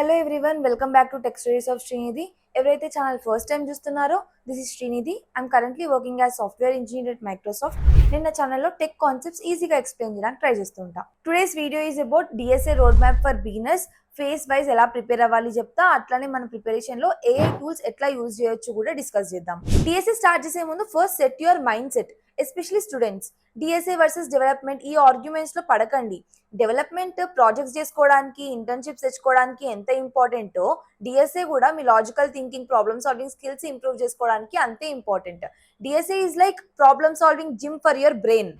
Hello everyone, welcome back to tech stories of Srinidhi. ఎవరైతే channel first time చూస్తున్నారో, this is Srinidhi. I'm currently working as software engineer at Microsoft. నేను నా ఛానల్లో tech concepts ఈజీగా explain చేయడానికి try చేస్తుంటా. Today's video is about DSA road map for beginners. Face wise ఎలా prepare అవ్వాలి చెప్తా, అట్లానే మన ప్రిపరేషన్ లో ఏఐ టూల్స్ ఎట్లా యూజ్ చేయొచ్చు కూడా డిస్కస్ చేద్దాం. డిఎస్ఏ స్టార్ట్ చేసే ముందు first set your mind set, especially students. DSA versus development ఈ ఆర్గ్యుమెంట్స్ లో పడకండి. డెవలప్మెంట్ ప్రాజెక్ట్స్ చేసుకోవడానికి, ఇంటర్న్షిప్స్ తెచ్చుకోవడానికి ఎంత ఇంపార్టెంటో, డిఎస్ఏ కూడా మీ logical thinking, problem solving skills improve చేసుకోవడానికి అంతే important. DSA is like problem solving gym for your brain.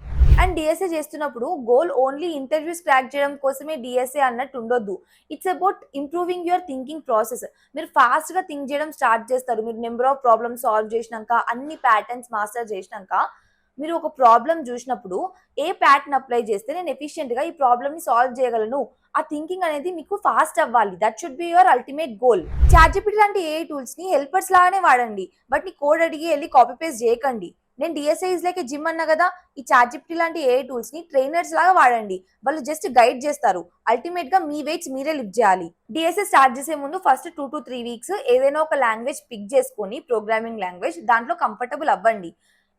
And DSA చేస్తున్నప్పుడు గోల్ ఓన్లీ ఇంటర్వ్యూస్ క్రాక్ చేయడం కోసమే డిఎస్ఏ అన్నట్టు ఉండొద్దు. It's about improving your thinking process. మీరు ఫాస్ట్ గా థింక్ చేయడం స్టార్ట్ చేస్తారు. మీరు నెంబర్ ఆఫ్ ప్రాబ్లమ్స్ సాల్వ్ చేసినాక, అన్ని ప్యాటర్న్స్ మాస్టర్ చేసినాక, మీరు ఒక ప్రాబ్లం చూసినప్పుడు ఏ ప్యాటర్న్ అప్లై చేస్తే నేను ఎఫిషియెంట్ గా ఈ ప్రాబ్లమ్ ని సాల్వ్ చేయగలను, ఆ థింకింగ్ అనేది మీకు ఫాస్ట్ అవ్వాలి. That should be your ultimate goal. ChatGPT లాంటి ఏఐ టూల్స్ ని హెల్పర్స్ లాగానే వాడండి, బట్ నీ కోడ్ అడిగి వెళ్ళి కాపీ పేస్ట్ చేయకండి. నేను DSI is like A gym అన్నా కదా, ఈ చాట్‌జిపిటి లాంటి ఏఐ టూల్స్ ని ట్రైనర్స్ లాగా వాడండి. వాళ్ళు జస్ట్ గైడ్ చేస్తారు, అల్టిమేట్ గా మీ వెయిట్స్ మీరే లిఫ్ట్ చేయాలి. డిఎస్ఐ స్టార్ట్ చేసే ముందు ఫస్ట్ 2 to 3 వీక్స్ ఏదైనా ఒక లాంగ్వేజ్ పిక్ చేసుకొని, ప్రోగ్రామింగ్ లాంగ్వేజ్, దాంట్లో కంఫర్టబుల్ అవ్వండి.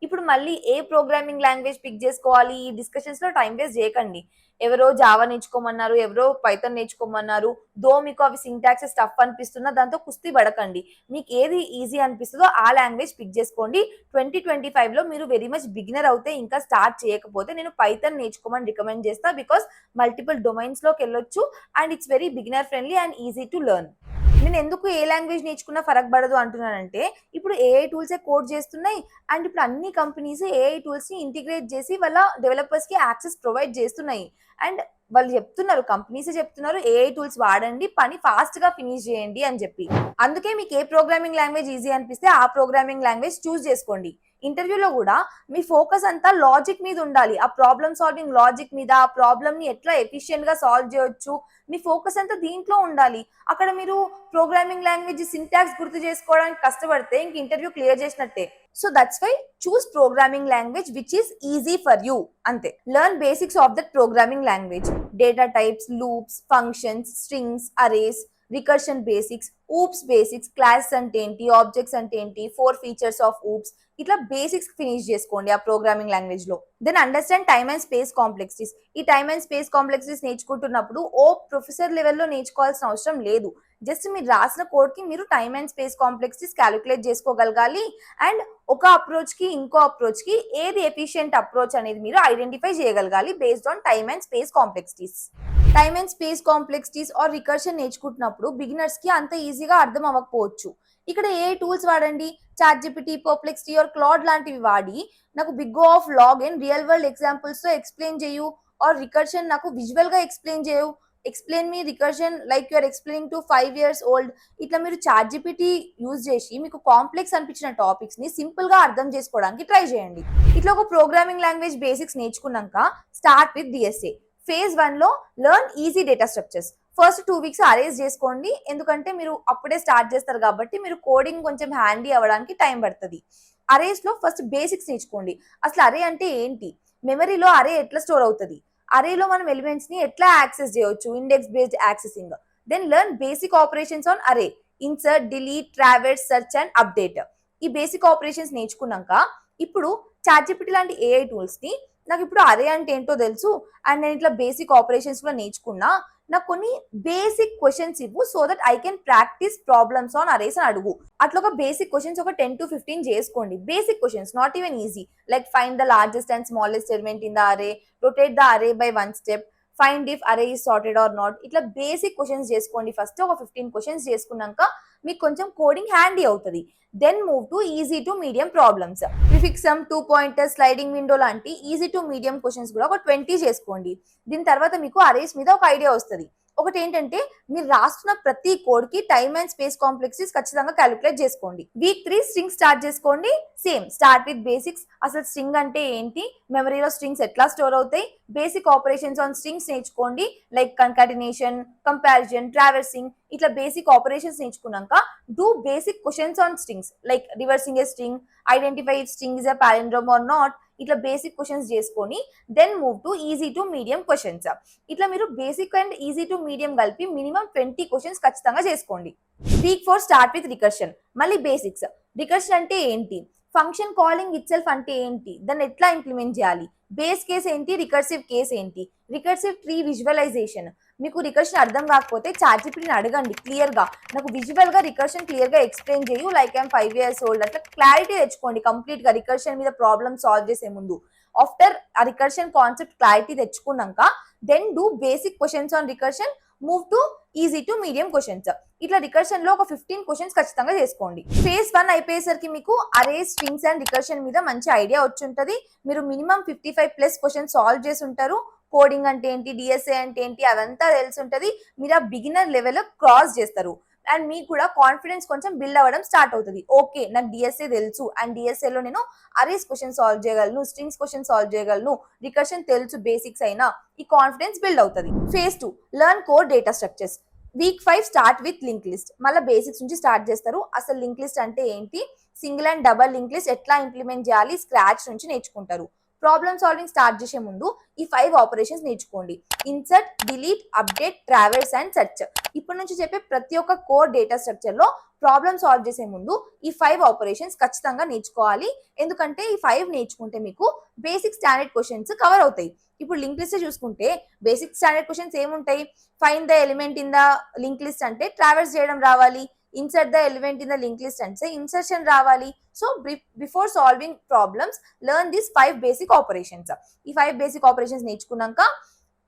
ఇప్పుడు మళ్ళీ ఏ ప్రోగ్రామింగ్ లాంగ్వేజ్ పిక్ చేసుకోవాలి, ఈ డిస్కషన్స్ లో టైం వేస్ట్ చేయకండి. ఎవరో జావా నేర్చుకోమన్నారు, ఎవరో పైథాన్ నేర్చుకోమన్నారు. దో మీకు అవి సింటాక్సెస్ టఫ్ అనిపిస్తున్నా దాంతో కుస్తీ పడకండి. మీకు ఏది ఈజీ అనిపిస్తుందో ఆ లాంగ్వేజ్ పిక్ చేసుకోండి. 2025 లో మీరు వెరీ మచ్ బిగినర్ అవుతే, ఇంకా స్టార్ట్ చేయకపోతే నేను పైథాన్ నేర్చుకోమని రికమెండ్ చేస్తా. బికాస్ మల్టిపుల్ డొమైన్స్ లోకి వెళ్ళొచ్చు and it's very beginner friendly and easy to learn. నేను ఎందుకు ఏ లాంగ్వేజ్ నేర్చుకున్నా ఫరక్ పడదు అంటున్నానంటే, ఇప్పుడు ఏఐ టూల్సే కోడ్ చేస్తున్నాయి అండ్ ఇప్పుడు అన్ని కంపెనీస్ ఏఐ టూల్స్ ని ఇంటిగ్రేట్ చేసి వాళ్ళ డెవలపర్స్ కి యాక్సెస్ ప్రొవైడ్ చేస్తున్నాయి. అండ్ వాళ్ళు చెప్తున్నారు, కంపెనీస్ చెప్తున్నారు, ఏఐ టూల్స్ వాడండి, పని ఫాస్ట్ గా ఫినిష్ చేయండి అని చెప్పి. అందుకే మీకు ఏ ప్రోగ్రామింగ్ లాంగ్వేజ్ ఈజీ అనిపిస్తే ఆ ప్రోగ్రామింగ్ లాంగ్వేజ్ చూస్ చేసుకోండి. ఇంటర్వ్యూలో కూడా మీ ఫోకస్ అంతా లాజిక్ మీద ఉండాలి, ఆ ప్రాబ్లమ్ సాల్వింగ్ లాజిక్ మీద, ఆ ప్రాబ్లమ్ ని ఎట్లా ఎఫిషియెంట్ గా సాల్వ్ చేయొచ్చు, మీ ఫోకస్ అంతా దీంట్లో ఉండాలి. అక్కడ మీరు ప్రోగ్రామింగ్ లాంగ్వేజ్ సింటాక్స్ గుర్తు చేసుకోవడానికి కష్టపడితే ఇంక ఇంటర్వ్యూ క్లియర్ చేసినట్టే. So that's why choose programming language which is easy for you. అంతే. Learn basics of that programming language. Data types, loops, functions, strings, arrays, recursion basics, OOPs basics, classes అంటే ఏంటి, objects అంటే ఏంటి, 4 features of OOPs, ఇట్లా basics finish చేసుకోండి ఆ programming language లో. Then understand time and space complexities. ఈ time and space complexities నేర్చుకుంటున్నప్పుడు ఓ ప్రొఫెసర్ లెవెల్లో నేర్చుకోవాల్సిన అవసరం లేదు. జస్ట్ మీరు రాసిన కోడ్ కి మీరు time and space complexities calculate చేసుకోగలగాలి. అండ్ ఒక అప్రోచ్ కి ఇంకో అప్రోచ్ కి ఏది ఎఫిషియెంట్ అప్రోచ్ అనేది మీరు ఐడెంటిఫై చేయగలగాలి based on time and space complexities. Time and space complexities or recursion నేర్చుకుంటున్నప్పుడు బిగినర్స్ కి అంత ఈజీగా అర్థం అవ్వకపోవచ్చు. ఇక్కడ ఏ టూల్స్ వాడండి, చాట్‌జిపిటి, పర్ప్లెక్సిటీ ఆర్ క్లాడ్ లాంటివి వాడి నాకు big O of log and real world examples తో ఎక్స్ప్లెయిన్ చేయు, ఆర్ రికర్షన్ నాకు విజువల్ గా ఎక్స్ప్లెయిన్ చేయు, explain me recursion like you are explaining to 5 years old. ఇట్లా మీరు చాట్‌జిపిటి యూజ్ చేసి మీకు కాంప్లెక్స్ అనిపించిన టాపిక్స్ ని సింపుల్ గా అర్థం చేసుకోవడానికి ట్రై చేయండి. ఇట్లా ఒక ప్రోగ్రామింగ్ లాంగ్వేజ్ బేసిక్స్ నేర్చుకున్నాక స్టార్ట్ విత్ డిఎస్ఏ. ఫేజ్ 1 లో learn easy data structures. First 2 weeks arrays చేసుకోండి, ఎందుకంటే మీరు అప్పుడే స్టార్ట్ చేస్తారు కాబట్టి మీరు కోడింగ్ కొంచెం హ్యాండీ అవ్వడానికి టైం పడుతుంది. అరేస్ లో ఫస్ట్ బేసిక్స్ నేర్చుకోండి. అసలు అరే అంటే ఏంటి, మెమరీలో అరే ఎట్లా స్టోర్ అవుతుంది, అరేలో మనం ఎలిమెంట్స్ ని ఎట్లా యాక్సెస్ చేయొచ్చు, index based accessing. Then learn basic operations on array, insert, delete, traverse, search and update. ఈ బేసిక్ ఆపరేషన్స్ నేర్చుకున్నాక ఇప్పుడు చాట్‌జిపిటి లాంటి ఏఐ టూల్స్ ని, నాకు ఇప్పుడు అరే అంటే ఏంటో తెలుసు అండ్ నేను ఇట్లా బేసిక్ ఆపరేషన్స్ కూడా నేర్చుకున్నా, నాకు కొన్ని బేసిక్ క్వశ్చన్స్ ఇవ్వు so that I can practice problems on arrays అని అడుగు. అట్లా ఒక బేసిక్ క్వశ్చన్స్ ఒక 10 to 15 చేసుకోండి. Basic questions, not even easy, like find the largest and smallest element in the array, rotate the array by 1 step, find if array is sorted or not. ఇట్లా basic questions చేసుకోండి. First ఒక 15 questions చేసుకున్నాక మీకు కొంచెం coding handy అవుతుంది. Then move to easy to medium problems. Prefix sum, 2 pointers, sliding window లాంటి easy to medium questions కూడా ఒక 20 చేసుకోండి. దీని తర్వాత మీకు అరేస్ మీద ఒక ఐడియా వస్తుంది. ఒకటి ఏంటంటే, మీరు రాస్తున్న ప్రతి కోడ్ కి టైమ్ అండ్ స్పేస్ కాంప్లెక్సిటీస్ ఖచ్చితంగా క్యాలిక్యులేట్ చేసుకోండి. వీక్ 3 స్ట్రింగ్ స్టార్ట్ చేసుకోండి. Same, start with basics. అసలు స్ట్రింగ్ అంటే ఏంటి, మెమరీలో స్ట్రింగ్స్ ఎట్లా స్టోర్ అవుతాయి, బేసిక్ ఆపరేషన్స్ ఆన్ స్ట్రింగ్స్ నేర్చుకోండి, లైక్ కన్కాటినేషన్, కంపారిజన్, ట్రావర్సింగ్. ఇట్లా బేసిక్ ఆపరేషన్స్ నేర్చుకున్నాక do basic questions on strings, like reversing a string, identify if string is a palindrome or not. ఇట్లా బేసిక్ క్వశ్చన్స్ చేసుకొని then move to easy to medium questions. ఇట్లా మీరు basic and easy to medium కలిపి minimum 20 questions ఖచ్చితంగా చేసుకోండి. Week 4 start with recursion. మళ్ళీ basics. Recursion అంటే ఏంటి, ఫంక్షన్ కాలింగ్ ఇట్ సెల్ఫ్ అంటే ఏంటి, దాన్ని ఎట్లా ఇంప్లిమెంట్ చేయాలి, బేస్ కేస్ ఏంటి, రికర్సివ్ కేస్ ఏంటి, రికర్సివ్ ట్రీ విజువలైజేషన్. మీకు రికర్షన్ అర్థం కాకపోతే చాట్‌జిపిటిని అడగండి క్లియర్గా, నాకు విజువల్గా రికర్షన్ క్లియర్గా ఎక్స్ప్లెయిన్ చేయు, లైక్ ఐఎమ్ 5 years old. అట్లా క్లారిటీ తెచ్చుకోండి కంప్లీట్గా రికర్షన్ మీద ప్రాబ్లమ్ సాల్వ్ చేసే ముందు. ఆఫ్టర్ ఆ రికర్షన్ కాన్సెప్ట్ క్లారిటీ తెచ్చుకున్నాక then do basic questions on recursion, move to easy to medium questions. ఇట్లా రికర్షన్ లో ఒక 15 క్వశ్చన్స్ ఖచ్చితంగా చేసుకోండి. ఫేజ్ 1 అయిపోయేసరికి మీకు అరే, స్ట్రింగ్స్ అండ్ రికర్షన్ మీద మంచి ఐడియా వచ్చి ఉంటుంది. మీరు మినిమం 55+ క్వశ్చన్స్ సాల్వ్ చేసి ఉంటారు. కోడింగ్ అంటే ఏంటి, డిఎస్ఏ అంటే ఏంటి అదంతా తెలిసి ఉంటుంది. మీరు ఆ బిగినర్ లెవెల్ క్రాస్ చేస్తారు అండ్ మీకు కూడా కాన్ఫిడెన్స్ కొంచెం బిల్డ్ అవ్వడం స్టార్ట్ అవుతుంది. ఓకే, నాకు డిఎస్ఏ తెలుసు అండ్ డిఎస్ఏలో నేను అరేస్ క్వశ్చన్ సాల్వ్ చేయగలను, స్ట్రింగ్స్ క్వశ్చన్ సాల్వ్ చేయగలను, రికర్షన్ తెలుసు బేసిక్స్ అయినా, ఈ కాన్ఫిడెన్స్ బిల్డ్ అవుతుంది. Phase 2 learn core data structures. Week 5 start with link list. మళ్ళీ బేసిక్స్ నుంచి స్టార్ట్ చేస్తారు. అసలు లింక్ లిస్ట్ అంటే ఏంటి, single and double link list ఎట్లా ఇంప్లిమెంట్ చేయాలి స్క్రాచ్ నుంచి నేర్చుకుంటారు. ప్రాబ్లమ్ సాల్వింగ్ స్టార్ట్ చేసే ముందు ఈ 5 ఆపరేషన్స్ నేర్చుకోండి. Insert, delete, update, travels and search. ఇప్పటి నుంచి చెప్పే ప్రతి ఒక్క కోర్ డేటా స్ట్రక్చర్ లో ప్రాబ్లమ్ సాల్వ్ చేసే ముందు ఈ 5 ఆపరేషన్స్ ఖచ్చితంగా నేర్చుకోవాలి. ఎందుకంటే ఈ 5 నేర్చుకుంటే మీకు బేసిక్ స్టాండర్డ్ క్వశ్చన్స్ కవర్ అవుతాయి. ఇప్పుడు లింక్ లిస్ట్ చూసుకుంటే బేసిక్ స్టాండర్డ్ క్వశ్చన్స్ ఏముంటాయి, find the element in the link list అంటే ట్రావెల్స్ చేయడం రావాలి, insert the element in the link list అంటే ఇన్సర్షన్ రావాలి. So before solving problems learn this 5 basic operations. ఈ 5 బేసిక్ ఆపరేషన్స్ నేర్చుకున్నాక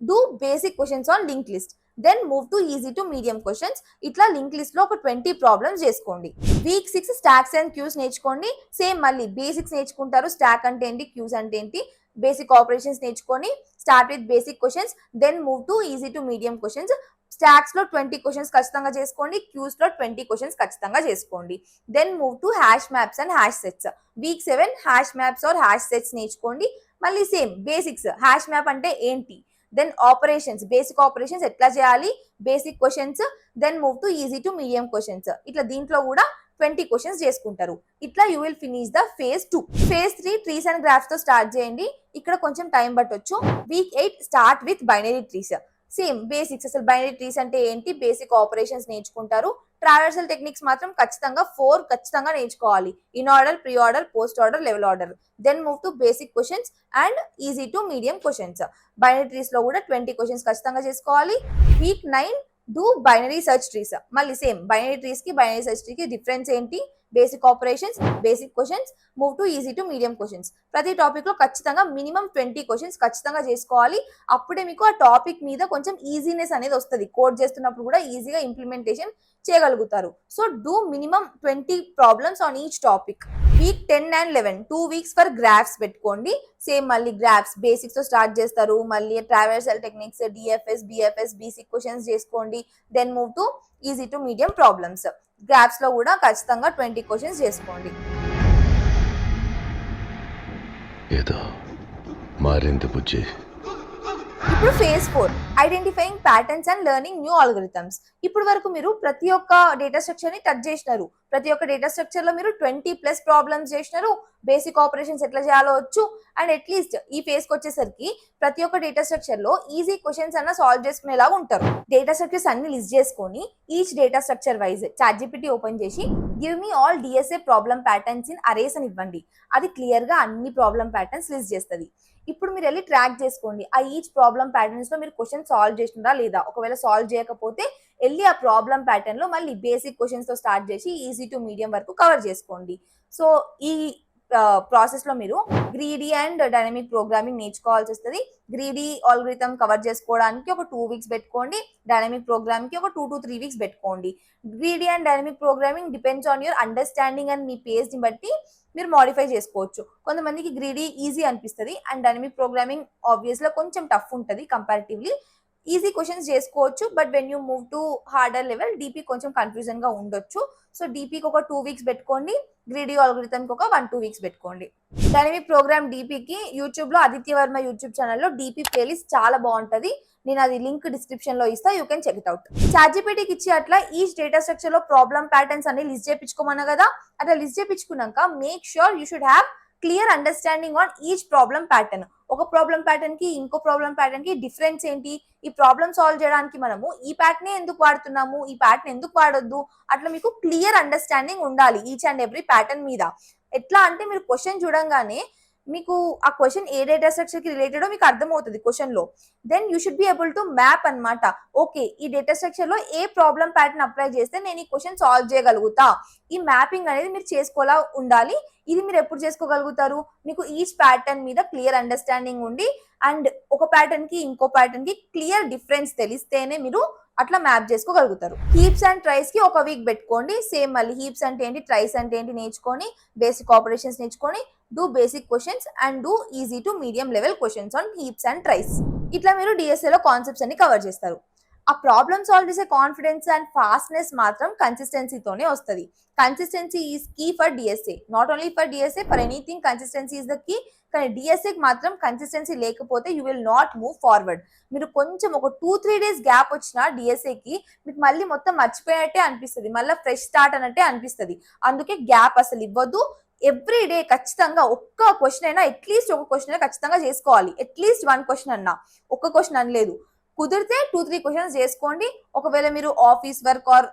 do basic questions on link list, then move to easy to medium questions. ఇట్లా link list లో ఒక 20 problems చేసుకోండి. Week 6 stocks and queues నేర్చుకోండి. Same మళ్ళీ basics నేర్చుకుంటారు, stack అంటే ఏంటి, క్యూస్ అంటే ఏంటి, బేసిక్ ఆపరేషన్స్ నేర్చుకొని start with basic questions, then move to easy to medium questions. Stacks లో 20 క్వశ్చన్స్ ఖచ్చితంగా చేసుకోండి, క్యూస్ లో 20 క్వశ్చన్స్ ఖచ్చితంగా చేసుకోండి. Then move to hash maps and hash sets. Week 7 hash maps or hash sets నేర్చుకోండి. మళ్ళీ same basics, hash map అంటే ఏంటి, దెన్ ఆపరేషన్స్, బేసిక్ ఆపరేషన్స్ ఎట్లా చేయాలి, basic questions, then move to easy to medium questions. ఇట్లా దీంట్లో కూడా 20 questions చేసుకుంటారు. ఇట్లా you will finish the phase 2. Phase 3 trees and graphs తో స్టార్ట్ చేయండి. ఇక్కడ కొంచెం టైం పట్టొచ్చు. Week 8 start with binary trees. Same basics, అసలు బైనరీ ట్రీస్ అంటే ఏంటి, బేసిక్ ఆపరేషన్స్ నేర్చుకుంటారు. ట్రావర్సల్ టెక్నిక్స్ మాత్రం ఖచ్చితంగా 4 ఖచ్చితంగా నేర్చుకోవాలి, in order, pre order, post order, level order. Then move to basic questions and easy to medium questions. Binary trees లో కూడా 20 క్వశ్చన్స్ ఖచ్చితంగా చేసుకోవాలి. Week 9 do binary search trees. మళ్ళీ సేమ్ బైనరీ ట్రీస్ కి బైనరీ సెర్చ్ ట్రీ కి difference ఏంటి, basic operations, basic questions, move to easy to medium questions. ప్రతి topic లో ఖచ్చితంగా మినిమం 20 క్వశ్చన్స్ ఖచ్చితంగా చేసుకోవాలి. అప్పుడే మీకు ఆ టాపిక్ మీద కొంచెం ఈజీనెస్ అనేది వస్తుంది, కోడ్ చేస్తున్నప్పుడు కూడా ఈజీగా ఇంప్లిమెంటేషన్ చేయగలుగుతారు. So do minimum 20 problems on each topic. Week 10 and 11 2 weeks for graphs పెట్టుకోండి. సేమ్ మళ్ళీ గ్రాఫ్స్ బేసిక్స్ తో స్టార్ట్ చేస్తారు. మళ్ళీ traversal techniques, DFS, BFS, basic questions చేసుకోండి. Then move to easy to medium problems. Graphs లో కూడా ఖచ్చితంగా 20 క్వశ్చన్స్ చేసుకోండి. ఏదో మారింది బుజ్జి. ఇప్పుడు phase 4 identifying patterns and learning new algorithms. ఇప్పుడు వరకు మీరు ప్రతి ఒక్క డేటా స్ట్రక్చర్ ని టచ్ చేసినారు. ప్రతి ఒక్క డేటా స్ట్రక్చర్ లో మీరు 20+ ప్రాబ్లమ్స్ చేసినారు. బేసిక్ ఆపరేషన్స్ ఎట్లా చేయాలో వచ్చు. అండ్ అట్లీస్ట్ ఈ ఫేజ్ కి వచ్చేసరికి ప్రతి ఒక్క డేటా స్ట్రక్చర్ లో ఈజీ క్వశ్చన్స్ అన్న సాల్వ్ చేసుకునేలాగా ఉంటారు. డేటా స్ట్రక్చర్స్ అన్ని లిస్ట్ చేసుకొని each data structure wise ChatGPT open చేసి give me all DSA problem patterns in arrays అని ఇవ్వండి. అది క్లియర్ గా అన్ని ప్రాబ్లమ్ ప్యాటర్న్స్ లిస్ట్ చేస్తుంది. ఇప్పుడు మీరు వెళ్ళి ట్రాక్ చేసుకోండి, ఆ ఈచ్ ప్రాబ్లమ్ ప్యాటర్న్స్ లో మీరు క్వశ్చన్ సాల్వ్ చేసినారా లేదా. ఒకవేళ సాల్వ్ చేయకపోతే వెళ్ళి ఆ ప్రాబ్లమ్ ప్యాటర్న్ లో మళ్ళీ బేసిక్ క్వశ్చన్స్ తో స్టార్ట్ చేసి ఈజీ టు మీడియం వరకు కవర్ చేసుకోండి. సో ఈ ప్రాసెస్ లో మీరు గ్రీడీ అండ్ డైనమిక్ ప్రోగ్రామింగ్ నేర్చుకోవాల్సి వస్తుంది. గ్రీడీ ఆల్గరిథం కవర్ చేసుకోవడానికి ఒక 2 వీక్స్ పెట్టుకోండి, డైనమిక్ ప్రోగ్రామింగ్ కి ఒక 2 to 3 వీక్స్ పెట్టుకోండి. Greedy and dynamic programming depends on your understanding and me page ని బట్టి మీరు మాడిఫై చేసుకోవచ్చు. కొంతమందికి గ్రీడీ ఈజీ అనిపిస్తుంది అండ్ డైనమిక్ ప్రోగ్రామింగ్ ఆబ్వియస్గా కొంచెం టఫ్ ఉంటుంది కంపారిటివ్లీ. ఈజీ క్వశ్చన్స్ చేసుకోవచ్చు, but when you move to harder level DP కొంచెం కన్ఫ్యూజన్ గా ఉండొచ్చు. సో డీపీకి ఒక 2 వీక్స్ పెట్టుకోండి, గ్రీడీ ఆల్గరిథంకి ఒక 1-2 వీక్స్ పెట్టుకోండి. డైనమిక్ ప్రోగ్రామ్ డీపీకి యూట్యూబ్ లో ఆదిత్య వర్మ యూట్యూబ్ ఛానల్లో డీపీ ప్లేలిస్ట్ చాలా బాగుంటది. నేను అది లింక్ డిస్క్రిప్షన్ లో ఇస్తా, you can check it out. చాట్‌జిపిటికి ఇచ్చి అట్లా ఈచ్ డేటా స్ట్రక్చర్ లో ప్రాబ్లమ్ ప్యాటర్న్స్ అన్ని లిస్ట్ చేయించుకోమన్నా కదా, అట్లా లిస్ట్ చేయించుకున్నాక make sure you should have clear understanding on each problem pattern. ఒక ప్రాబ్లం ప్యాటర్న్ కి ఇంకో ప్రాబ్లం ప్యాటర్న్ కి డిఫరెన్స్ ఏంటి, ఈ ప్రాబ్లమ్ సాల్వ్ చేయడానికి మనము ఈ ప్యాటర్న్ ఎందుకు వాడుతున్నాము, ఈ ప్యాటర్న్ ఎందుకు వాడొద్దు, అట్లా మీకు క్లియర్ అండర్స్టాండింగ్ ఉండాలి ఈచ్ అండ్ ఎవ్రీ ప్యాటర్న్ మీద. ఎట్లా అంటే మీరు క్వశ్చన్ చూడంగానే మీకు ఆ క్వశ్చన్ ఏ డేటా స్ట్రక్చర్ కి రిలేటెడో మీకు అర్థమవుతుంది క్వశ్చన్ లో. Then you should be able to map అన్నమాట. ఓకే, ఈ డేటా స్ట్రక్చర్ లో ఏ ప్రాబ్లం ప్యాటర్న్ అప్లై చేస్తే నేను ఈ క్వశ్చన్ సాల్వ్ చేయగలుగుతా. ఈ మ్యాపింగ్ అనేది మీరు చేసుకోలా ఉండాలి. ఇది మీరు ఎప్పుడు చేసుకోగలుగుతారు, మీకు ఈచ్ ప్యాటర్న్ మీద క్లియర్ అండర్స్టాండింగ్ ఉండి అండ్ ఒక ప్యాటర్న్ కి ఇంకో ప్యాటర్న్ కి క్లియర్ డిఫరెన్స్ తెలిస్తేనే మీరు అట్లా మ్యాప్ చేసుకోగలుగుతారు. హీప్స్ అండ్ ట్రైస్ కి ఒక వీక్ పెట్టుకోండి. సేమ్ మళ్ళీ హీప్స్ అంటే ఏంటి, ట్రైస్ అంటే ఏంటి నేర్చుకొని, బేసిక్ ఆపరేషన్స్ నేర్చుకొని, do basic questions and do easy to medium level questions on heaps and tries. ఇట్లా మీరు డిఎస్ఏ లో కాన్సెప్ట్స్ అన్ని కవర్ చేస్తారు. ఆ ప్రాబ్లమ్ సాల్వ్ చేసే కాన్ఫిడెన్స్ అండ్ ఫాస్ట్నెస్ మాత్రం కన్సిస్టెన్సీతోనే వస్తుంది. Consistency is key for DSA, not only for DSA, for anything consistency is the key. కానీ డిఎస్ఏకి మాత్రం కన్సిస్టెన్సీ లేకపోతే you will not move forward. మీరు కొంచెం ఒక 2-3 days గ్యాప్ వచ్చినా డిఎస్ఏకి మీకు మళ్ళీ మొత్తం మర్చిపోయినట్టే అనిపిస్తుంది, మళ్ళీ ఫ్రెష్ స్టార్ట్ అన్నట్టే అనిపిస్తుంది. అందుకే గ్యాప్ అసలు ఇవ్వద్దు. ఎవ్రీ డే ఖచ్చితంగా ఒక్క క్వశ్చన్ అయినా, అట్లీస్ట్ ఒక క్వశ్చన్ అయినా ఖచ్చితంగా చేసుకోవాలి. అట్లీస్ట్ 1 క్వశ్చన్ అన్నా, ఒక్క క్వశ్చన్ అనలేదు, కుదిరితే 2-3 క్వశ్చన్స్ చేసుకోండి. ఒకవేళ మీరు office work or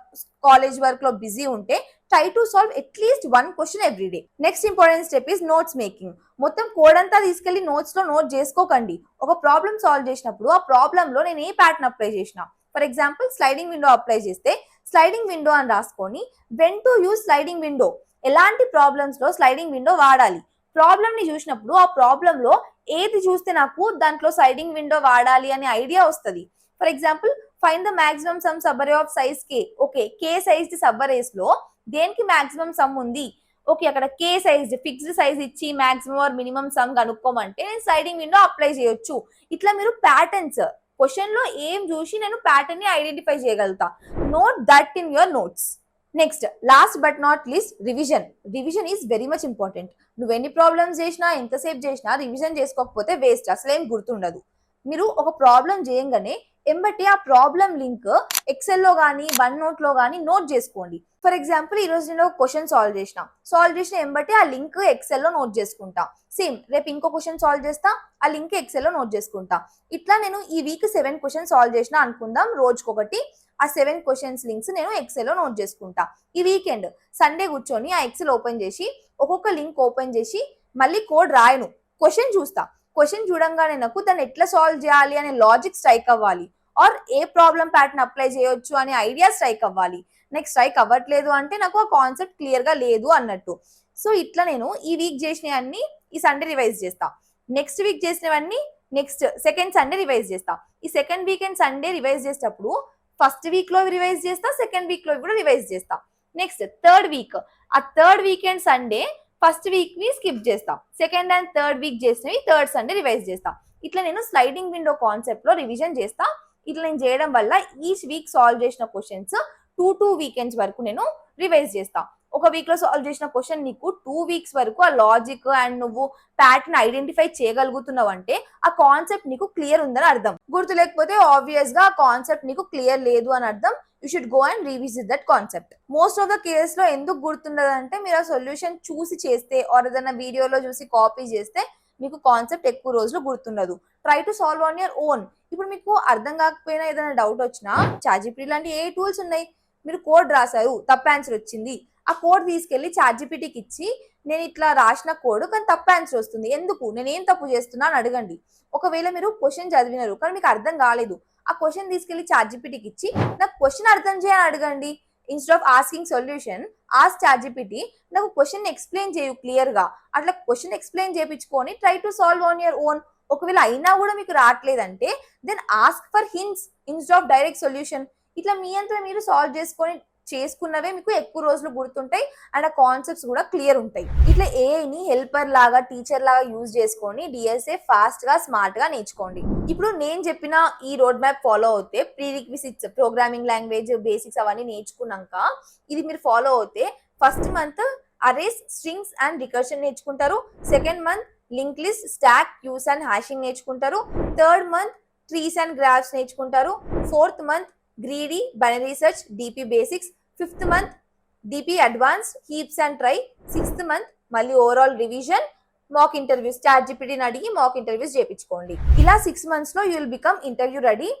college work లో బిజీ ఉంటే try to solve at least 1 question every day. Next important step is notes making. మొత్తం కోడ్ అంతా తీసుకెళ్లి నోట్స్ లో నోట్ చేసుకోకండి. ఒక ప్రాబ్లమ్ సాల్వ్ చేసినప్పుడు ఆ ప్రాబ్లమ్ లో నేను ఏ ప్యాటర్న్ అప్లై చేసిన, for example sliding window apply చేస్తే స్లైడింగ్ విండో అని రాసుకొని when to use sliding window, ఎలాంటి ప్రాబ్లమ్స్ లో స్లైడింగ్ విండో వాడాలి. ప్రాబ్లమ్ ని చూసినప్పుడు ఆ ప్రాబ్లమ్ లో ఏది చూస్తే నాకు దాంట్లో స్లైడింగ్ విండో వాడాలి అనే ఐడియా వస్తుంది. For example find the maximum some sub అరే of size K. Okay, K size sub arrays లో దేనికి మాక్సిమం సమ్ ఉంది, ఓకే అక్కడ కే సైజ్ ఫిక్స్డ్ సైజ్ ఇచ్చి మాక్సిమం ఆర్ మినిమం సమ్ కనుక్కోమంటే నేను స్లైడింగ్ విండో అప్లై చేయొచ్చు. ఇట్లా మీరు ప్యాటర్న్స్ క్వశ్చన్ లో ఏం చూసి నేను ప్యాటర్న్ ని ఐడెంటిఫై చేయగలుగుతా. Note that in your notes. Next last but not least revision. Revision is very much important. నువ్వు ఎన్ని ప్రాబ్లమ్స్ చేసినా ఎంతసేపు చేసినా రివిజన్ చేసుకోకపోతే వేస్ట్, అసలేం గుర్తుండదు. మీరు ఒక ప్రాబ్లం చేయంగానే ఎంబటి ఆ ప్రాబ్లం లింక్ ఎక్సెల్ లో కానీ వన్ నోట్ లో కానీ నోట్ చేసుకోండి. ఫర్ ఎగ్జాంపుల్ ఈ రోజు నేను ఒక క్వశ్చన్ సాల్వ్ చేసిన ఎంబటి ఆ లింక్ ఎక్సెల్ లో నోట్ చేసుకుంటా. సేమ్ రేపు ఇంకో క్వశ్చన్ సాల్వ్ చేస్తా, ఆ లింక్ ఎక్సెల్ లో నోట్ చేసుకుంటా. ఇట్లా నేను ఈ వీక్ 7 క్వశ్చన్ సాల్వ్ చేసిన అనుకుందాం, రోజుకొకటి. ఆ 7 క్వశ్చన్స్ లింక్స్ నేను ఎక్సెల్ లో నోట్ చేసుకుంటా. ఈ వీకెండ్ సండే కూర్చొని ఆ ఎక్సెల్ ఓపెన్ చేసి ఒక్కొక్క లింక్ ఓపెన్ చేసి మళ్ళీ కోడ్ రాయను, క్వశ్చన్ చూస్తా. క్వశ్చన్ చూడంగానే నాకు దాన్ని ఎట్లా సాల్వ్ చేయాలి అనే లాజిక్ స్ట్రైక్ అవ్వాలి, ఆర్ ఏ ప్రాబ్లం ప్యాటర్న్ అప్లై చేయొచ్చు అనే ఐడియా స్ట్రైక్ అవ్వాలి. నెక్స్ట్ స్ట్రైక్ అవ్వట్లేదు అంటే నాకు ఆ కాన్సెప్ట్ క్లియర్ గా లేదు అన్నట్టు. సో ఇట్లా నేను ఈ వీక్ చేసినవన్నీ ఈ సండే రివైజ్ చేస్తా, నెక్స్ట్ వీక్ చేసినవన్నీ నెక్స్ట్ సెకండ్ సండే రివైజ్ చేస్తా. ఈ సెకండ్ వీకెండ్ సండే రివైజ్ చేసేటప్పుడు ఫస్ట్ వీక్ లో రివైజ్ చేస్తా, సెకండ్ వీక్ లో కూడా రివైజ్ చేస్తా. నెక్స్ట్ థర్డ్ వీక్, ఆ third weekend Sunday first week ని స్కిప్ చేస్తా, సెకండ్ అండ్ థర్డ్ వీక్ చేసినవి థర్డ్ సండే రివైజ్ చేస్తా. ఇట్లా నేను స్లైడింగ్ విండో కాన్సెప్ట్ లో రివిజన్ చేస్తా. ఇట్లా నేను చేయడం వల్ల ఈచ్ వీక్ సాల్వ్ చేసిన క్వశ్చన్స్ 2 వీకెండ్స్ వరకు నేను రివైజ్ చేస్తా. ఒక వీక్ లో సాల్వ్ చేసిన క్వశ్చన్ నీకు 2 వీక్స్ వరకు ఆ లాజిక్ అండ్ నువ్వు ప్యాటర్న్ ఐడెంటిఫై చేయగలుగుతున్నావు అంటే ఆ కాన్సెప్ట్ నీకు క్లియర్ ఉందని అర్థం. గుర్తు లేకపోతే ఆబ్వియస్ గా ఆ కాన్సెప్ట్ నీకు క్లియర్ లేదు అని అర్థం. You should go and revisit that concept. Most of the cases లో ఎందుకు గుర్తుండదంటే మీరు ఆ సొల్యూషన్ చూసి చేస్తే ఆర్ ఏదైనా వీడియోలో చూసి కాపీ చేస్తే మీకు కాన్సెప్ట్ ఎక్కువ రోజులు గుర్తుండదు. Try to solve on your own. ఇప్పుడు మీకు అర్థం కాకపోయినా ఏదైనా డౌట్ వచ్చినా చాట్‌జిపిటి లాంటి ఏ టూల్స్ ఉన్నాయి, మీరు కోడ్ రాశారు తప్పు ఆన్సర్ వచ్చింది, ఆ కోడ్ తీసుకెళ్లి చాట్‌జిపిటికి ఇచ్చి నేను ఇట్లా రాసిన కోడ్ కానీ తప్పు ఆన్సర్ వస్తుంది, ఎందుకు, నేను ఏం తప్పు చేస్తున్నా అని అడగండి. ఒకవేళ మీరు క్వశ్చన్ చదివినారు కానీ మీకు అర్థం కాలేదు, ఆ క్వశ్చన్ తీసుకెళ్లి చాట్‌జిపిటికి ఇచ్చి నాకు క్వశ్చన్ అర్థం చేయని అడగండి. Instead of asking solution ask ChatGPT నాకు క్వశ్చన్ ఎక్స్ప్లెయిన్ చేయు క్లియర్ గా. అట్లా క్వశ్చన్ ఎక్స్ప్లెయిన్ చేయించుకొని try to solve on your own. ఒకవేళ అయినా కూడా మీకు రావట్లేదంటే then ask for hints instead of direct solution. ఇట్లా మీ అంతా మీరు సాల్వ్ చేసుకున్నవే మీకు ఎక్కువ రోజులు గుర్తుంటాయి అండ్ ఆ కాన్సెప్ట్స్ కూడా క్లియర్ ఉంటాయి. ఇట్లా ఏఐని హెల్పర్ లాగా టీచర్ లాగా యూజ్ చేసుకొని డిఎస్ఏ ఫాస్ట్ గా స్మార్ట్ గా నేర్చుకోండి. ఇప్పుడు నేను చెప్పిన ఈ రోడ్ మ్యాప్ ఫాలో అవుతే prerequisites programming language basics అవన్నీ నేర్చుకున్నాక ఇది మీరు ఫాలో అవుతే first month arrays strings and recursion నేర్చుకుంటారు, second month link list stack queues and hashing నేర్చుకుంటారు, third month trees and graphs నేర్చుకుంటారు, fourth month greedy binary search DP basics, fifth month DP advance heaps and trie, sixth month మళ్ళీ overall revision, mock interviews చాట్ జీపీటీని అడిగి mock interviews చేయించుకోండి. ఇలా 6 months లో you will become interview ready.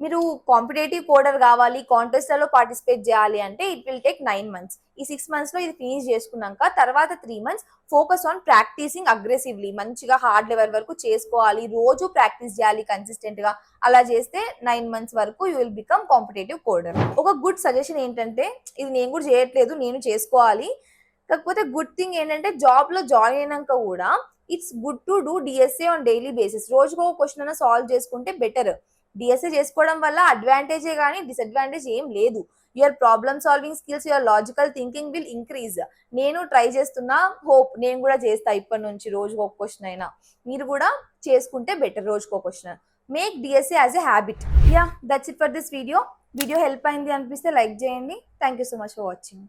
మీరు competitive కోడర్ కావాలి, కాంటెస్ట్లలో పార్టిసిపేట్ చేయాలి అంటే ఇట్ విల్ టేక్ 9 months. ఈ 6 months లో ఇది ఫినిష్ చేసుకున్నాక తర్వాత 3 months focus on practising aggressively. మంచిగా హార్డ్ లెవెల్ వరకు చేసుకోవాలి, రోజు ప్రాక్టీస్ చేయాలి కన్సిస్టెంట్ గా. అలా చేస్తే 9 months వరకు యూ విల్ బికమ్ కాంపిటేటివ్ కోడర్. ఒక గుడ్ సజెషన్ ఏంటంటే, ఇది నేను కూడా చేయట్లేదు, నేను చేసుకోవాలి. కాకపోతే గుడ్ థింగ్ ఏంటంటే జాబ్ లో జాయిన్ అయినాక కూడా it's good to do DSA on daily basis. రోజుకో క్వశ్చన్ అయినా సాల్వ్ చేసుకుంటే బెటర్. డిఎస్ఏ చేసుకోవడం వల్ల అడ్వాంటేజే కానీ డిసడ్వాంటేజ్ ఏం లేదు. Your problem solving skills, your logical thinking will increase. నేను ట్రై చేస్తున్నా, హోప్ నేను కూడా చేస్తా ఇప్పటి నుంచి రోజుకో క్వశ్చన్ అయినా. మీరు కూడా చేసుకుంటే బెటర్ రోజుకో question. Make DSA as a habit. Yeah, that's it for this video. Video help అయింది అనిపిస్తే లైక్ చేయండి. Thank you so much for watching.